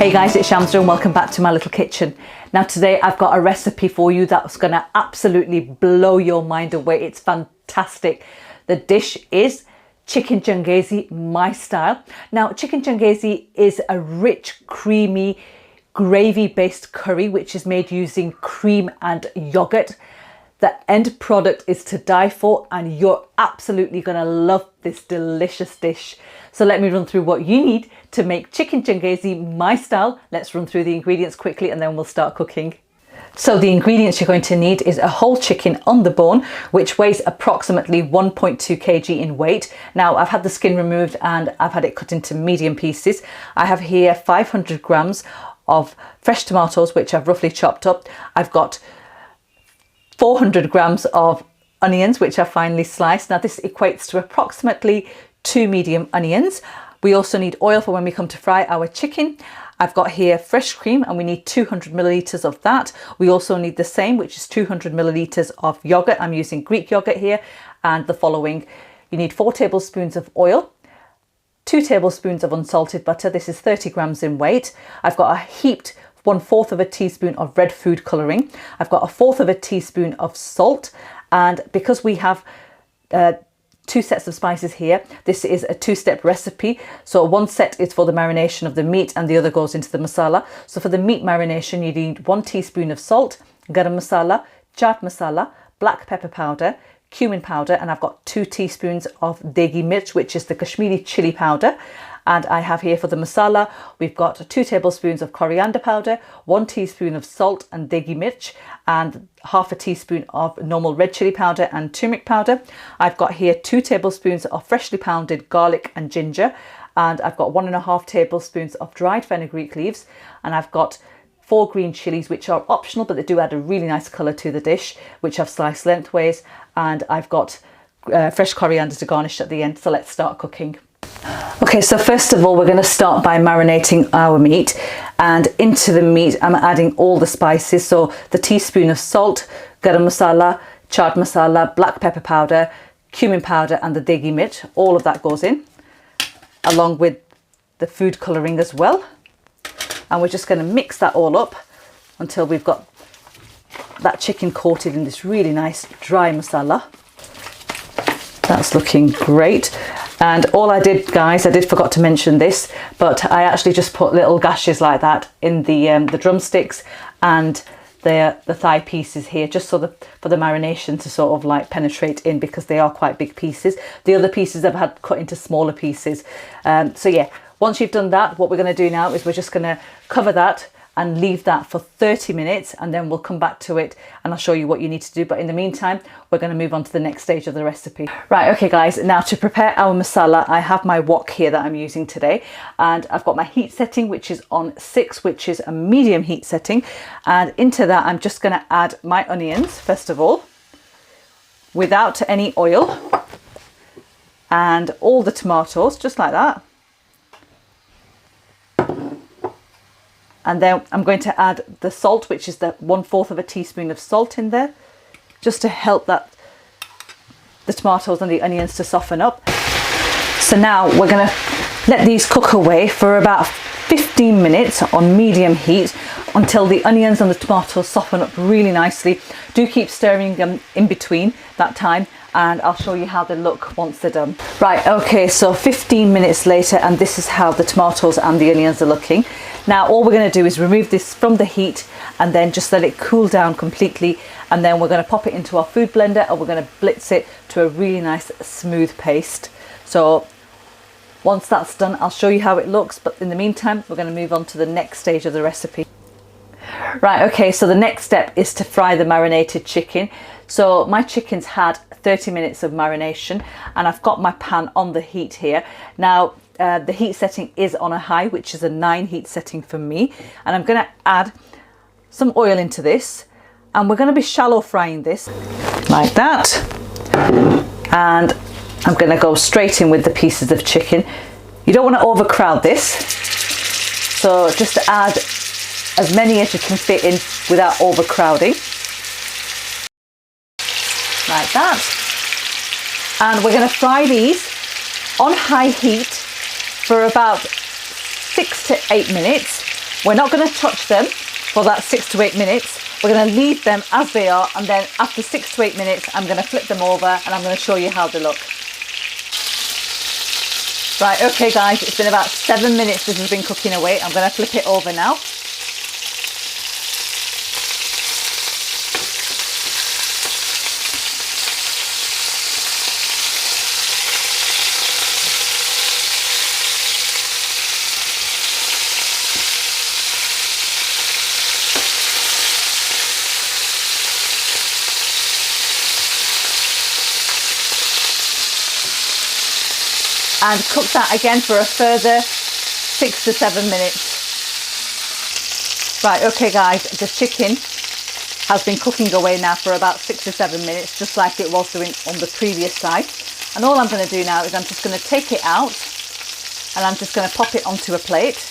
Hey guys, it's Shamsa and welcome back to my little kitchen. Now today I've got a recipe for you that's going to absolutely blow your mind away. It's fantastic. The dish is chicken changezi, my style. Now chicken changezi is a rich, creamy, gravy-based curry which is made using cream and yogurt. The end product is to die for and you're absolutely going to love this delicious dish. So let me run through what you need to make chicken changezi my style. Let's run through the ingredients quickly and then we'll start cooking. So the ingredients you're going to need is a whole chicken on the bone, which weighs approximately 1.2 kg in weight. Now I've had the skin removed and I've had it cut into medium pieces. I have here 500 grams of fresh tomatoes, which I've roughly chopped up. I've got 400 grams of onions, which I've finely sliced. Now this equates to approximately 2 medium onions. We also need oil for when we come to fry our chicken. I've got here fresh cream and we need 200 milliliters of that. We also need the same, which is 200 milliliters of yogurt. I'm using Greek yogurt here, and the following. You need 4 tablespoons of oil, 2 tablespoons of unsalted butter. This is 30 grams in weight. I've got a heaped 1/4 of a teaspoon of red food colouring. I've got 1/4 of a teaspoon of salt, and because we have 2 sets of spices here, this is a 2-step recipe. So one set is for the marination of the meat and the other goes into the masala. So for the meat marination, you need 1 teaspoon of salt, garam masala, chaat masala, black pepper powder, cumin powder, and I've got 2 teaspoons of degi mirch, which is the Kashmiri chili powder. And I have here for the masala, we've got 2 tablespoons of coriander powder, 1 teaspoon of salt and degi mirch, and 1/2 teaspoon of normal red chili powder and turmeric powder. I've got here 2 tablespoons of freshly pounded garlic and ginger, and I've got 1.5 tablespoons of dried fenugreek leaves, and I've got 4 green chilies, which are optional, but they do add a really nice colour to the dish, which I've sliced lengthways, and I've got fresh coriander to garnish at the end. So let's start cooking. Okay, so first of all, we're going to start by marinating our meat, and into the meat I'm adding all the spices. So the teaspoon of salt, garam masala, chaat masala, black pepper powder, cumin powder, and the degi mirch. All of that goes in, along with the food colouring as well. And we're just going to mix that all up until we've got that chicken coated in this really nice dry masala. That's looking great. And all I did, guys, I did forgot to mention this, but I actually just put little gashes like that in the drumsticks and the thigh pieces here, just so for the marination to sort of like penetrate in, because they are quite big pieces. The other pieces I've had cut into smaller pieces. So yeah, once you've done that, what we're going to do now is we're just going to cover that and leave that for 30 minutes, and then we'll come back to it and I'll show you what you need to do. But in the meantime, we're going to move on to the next stage of the recipe. Right, okay guys, now to prepare our masala, I have my wok here that I'm using today, and I've got my heat setting, which is on 6, which is a medium heat setting. And into that, I'm just going to add my onions, first of all, without any oil, and all the tomatoes, just like that. And then I'm going to add the salt, which is the 1/4 of a teaspoon of salt in there, just to help the tomatoes and the onions to soften up. So now we're going to let these cook away for about 15 minutes on medium heat until the onions and the tomatoes soften up really nicely. Do keep stirring them in between that time, and I'll show you how they look once they're done. Right, okay, so 15 minutes later, and this is how the tomatoes and the onions are looking. Now all we're going to do is remove this from the heat and then just let it cool down completely, and then we're going to pop it into our food blender and we're going to blitz it to a really nice smooth paste. So once that's done, I'll show you how it looks, but in the meantime we're going to move on to the next stage of the recipe. Right, okay, so the next step is to fry the marinated chicken. So my chicken's had 30 minutes of marination and I've got my pan on the heat here. Now the heat setting is on a high, which is a 9 heat setting for me, and I'm going to add some oil into this, and we're going to be shallow frying this like that, and I'm going to go straight in with the pieces of chicken. You don't want to overcrowd this, so just add as many as you can fit in without overcrowding, like that. And we're going to fry these on high heat for about 6 to 8 minutes. We're not going to touch them for that 6 to 8 minutes. We're going to leave them as they are, and then after 6 to 8 minutes I'm going to flip them over and I'm going to show you how they look. Right, okay guys, it's been about 7 minutes this has been cooking away. I'm going to flip it over now. And cook that again for a further 6 to 7 minutes. Right, okay guys, the chicken has been cooking away now for about 6 to 7 minutes, just like it was doing on the previous side. And all I'm going to do now is I'm just going to take it out and I'm just going to pop it onto a plate.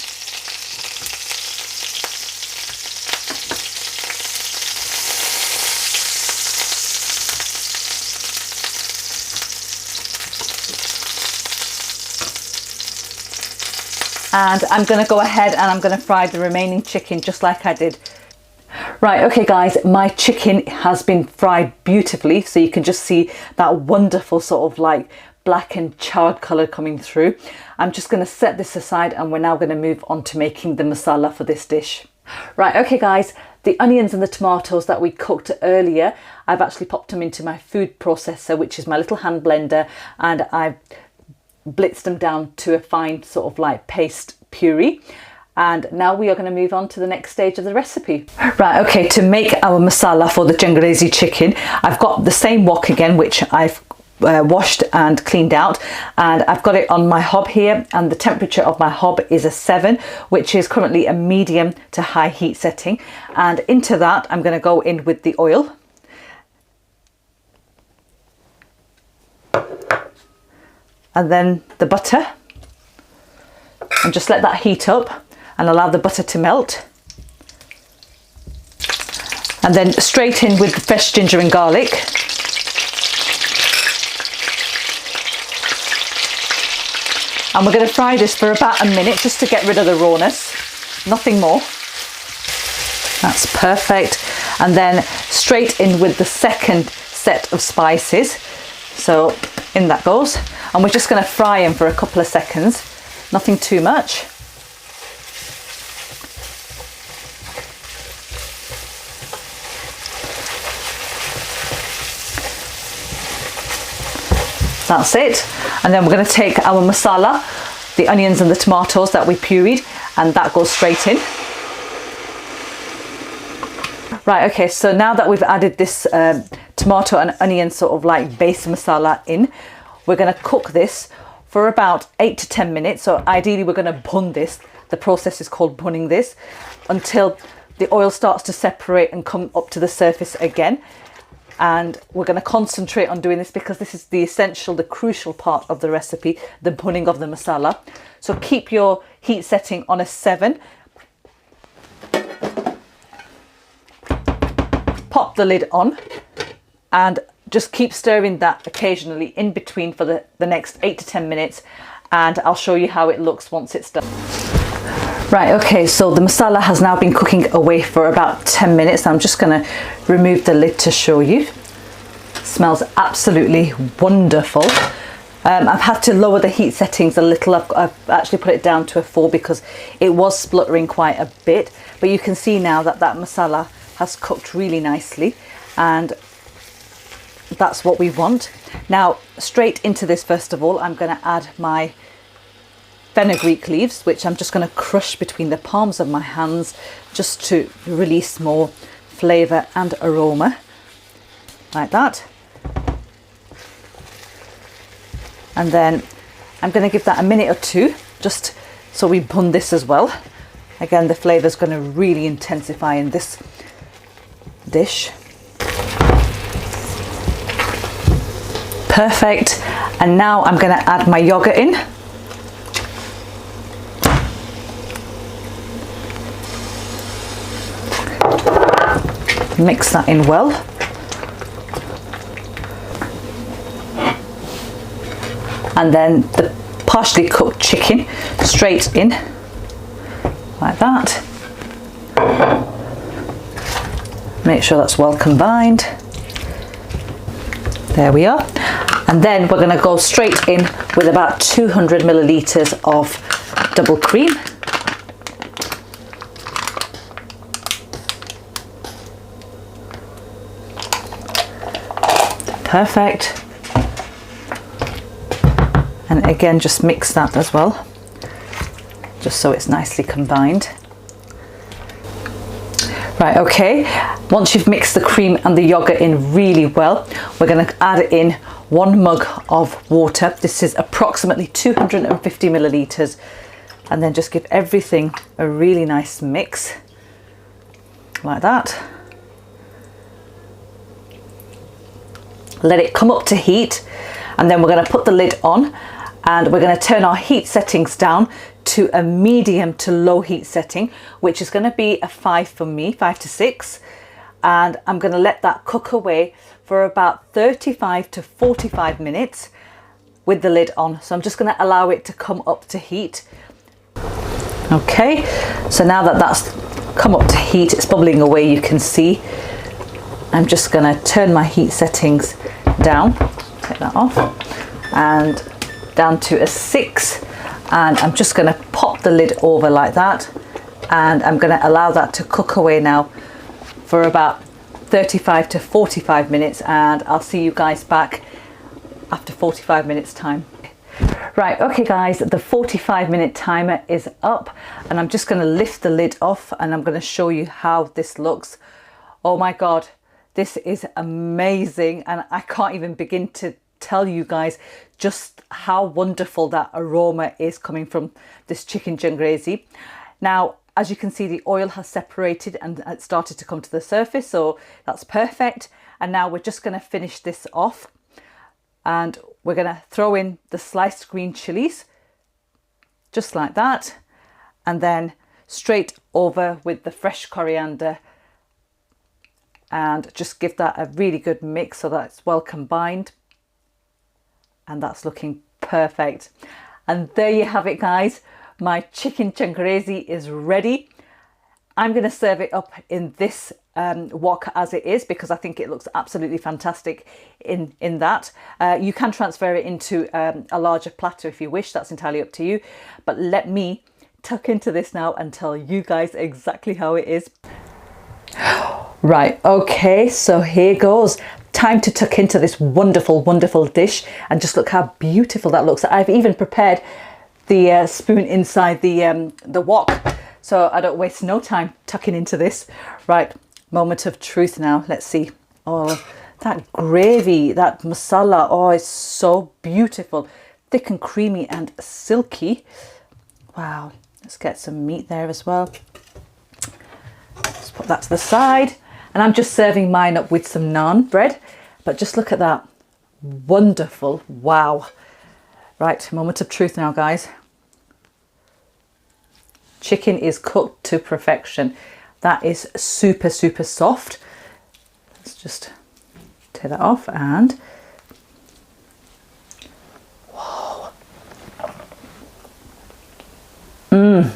And I'm going to go ahead and I'm going to fry the remaining chicken just like I did. Right, okay guys, my chicken has been fried beautifully, so you can just see that wonderful sort of like black and charred colour coming through. I'm just going to set this aside and we're now going to move on to making the masala for this dish. Right, okay guys, the onions and the tomatoes that we cooked earlier, I've actually popped them into my food processor, which is my little hand blender, and I've blitzed them down to a fine sort of like paste puree. And now we are going to move on to the next stage of the recipe. Right, okay, to make our masala for the Jangarezi chicken, I've got the same wok again, which I've washed and cleaned out, and I've got it on my hob here, and the temperature of my hob is a 7, which is currently a medium to high heat setting. And into that I'm going to go in with the oil. And then the butter, and just let that heat up and allow the butter to melt. And then straight in with the fresh ginger and garlic. And we're going to fry this for about a minute just to get rid of the rawness, nothing more. That's perfect. And then straight in with the second set of spices. So in that goes. And we're just going to fry them for a couple of seconds, nothing too much. That's it. And then we're going to take our masala, the onions and the tomatoes that we pureed, and that goes straight in. Right, okay, so now that we've added this tomato and onion sort of like base masala in, we're going to cook this for about 8 to 10 minutes. So ideally we're going to bun this. The process is called bunning this, until the oil starts to separate and come up to the surface again. And we're going to concentrate on doing this because this is the essential, the crucial part of the recipe, the bunning of the masala. So keep your heat setting on a 7. Pop the lid on and just keep stirring that occasionally in between for the next 8 to 10 minutes, and I'll show you how it looks once it's done. Right, okay, so the masala has now been cooking away for about 10 minutes. I'm just going to remove the lid to show you. It smells absolutely wonderful. I've had to lower the heat settings a little. I've actually put it down to a 4 because it was spluttering quite a bit, but you can see now that that masala has cooked really nicely, and that's what we want. Now straight into this, first of all I'm going to add my fenugreek leaves, which I'm just going to crush between the palms of my hands just to release more flavour and aroma, like that. And then I'm going to give that a minute or two just so we bun this as well. Again, the flavour is going to really intensify in this dish. Perfect. And now I'm going to add my yogurt in. Mix that in well. And then the partially cooked chicken straight in, like that. Make sure that's well combined. There we are. And then we're going to go straight in with about 200 milliliters of double cream. Perfect. And again, just mix that as well, just so it's nicely combined. Right, okay, once you've mixed the cream and the yogurt in really well, we're going to add in 1 mug of water. This is approximately 250 milliliters. And then just give everything a really nice mix, like that. Let it come up to heat, and then we're going to put the lid on, and we're going to turn our heat settings down to a medium to low heat setting, which is going to be a 5 for me, 5 to 6. And I'm going to let that cook away for about 35 to 45 minutes with the lid on. So I'm just going to allow it to come up to heat. Okay, so now that that's come up to heat, it's bubbling away, you can see. I'm just going to turn my heat settings down, take that off, and down to a 6. And I'm just going to pop the lid over like that, and I'm going to allow that to cook away now for about 35 to 45 minutes, and I'll see you guys back after 45 minutes time. Right, okay guys, the 45-minute timer is up, and I'm just going to lift the lid off, and I'm going to show you how this looks. Oh my god, this is amazing, and I can't even begin to tell you guys just how wonderful that aroma is coming from this chicken jangrezi. Now, as you can see, the oil has separated and it started to come to the surface, so that's perfect. And now we're just going to finish this off, and we're going to throw in the sliced green chilies, just like that, and then straight over with the fresh coriander, and just give that a really good mix so that it's well combined. And that's looking perfect. And there you have it guys, my chicken jangrezi is ready. I'm going to serve it up in this wok as it is, because I think it looks absolutely fantastic in that. You can transfer it into a larger platter if you wish, that's entirely up to you. But let me tuck into this now and tell you guys exactly how it is. Right, okay, so here goes. Time to tuck into this wonderful, wonderful dish, and just look how beautiful that looks. I've even prepared the spoon inside the wok, so I don't waste no time tucking into this. Right, moment of truth now. Let's see. Oh, that gravy, that masala, oh, it's so beautiful. Thick and creamy and silky. Wow, let's get some meat there as well. Let's put that to the side. And I'm just serving mine up with some naan bread, but just look at that. Wonderful, wow. Right, moment of truth now, guys. Chicken is cooked to perfection. That is super, super soft. Let's just take that off and... Whoa. Mmm.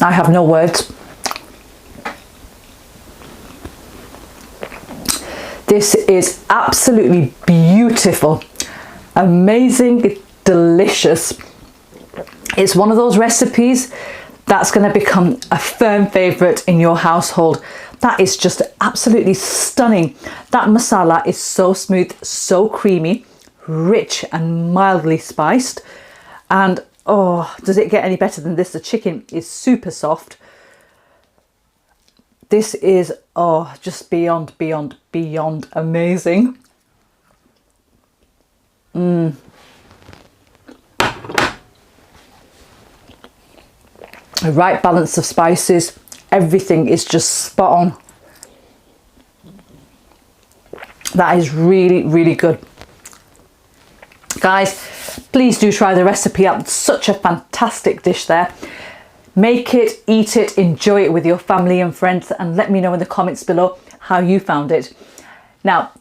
I have no words. This is absolutely beautiful, amazing, delicious. It's one of those recipes that's going to become a firm favorite in your household. That is just absolutely stunning. That masala is so smooth, so creamy, rich and mildly spiced. And oh, does it get any better than this? The chicken is super soft. This is, oh, just beyond, beyond, beyond amazing. Mmm. The right balance of spices. Everything is just spot on. That is really, really good. Guys, please do try the recipe out. It's such a fantastic dish there. Make it, eat it, enjoy it with your family and friends, and let me know in the comments below how you found it. Now,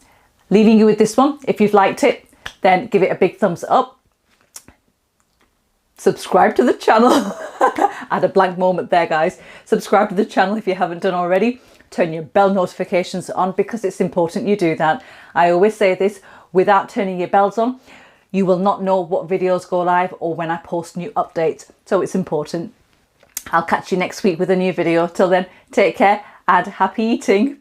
leaving you with this one. If you've liked it, then give it a big thumbs up. subscribe to the channel. I had a blank moment there, guys. Subscribe to the channel if you haven't done already. Turn your bell notifications on because it's important you do that. I always say this, without turning your bells on, you will not know what videos go live or when I post new updates. So it's important. I'll catch you next week with a new video. Till then, take care and happy eating.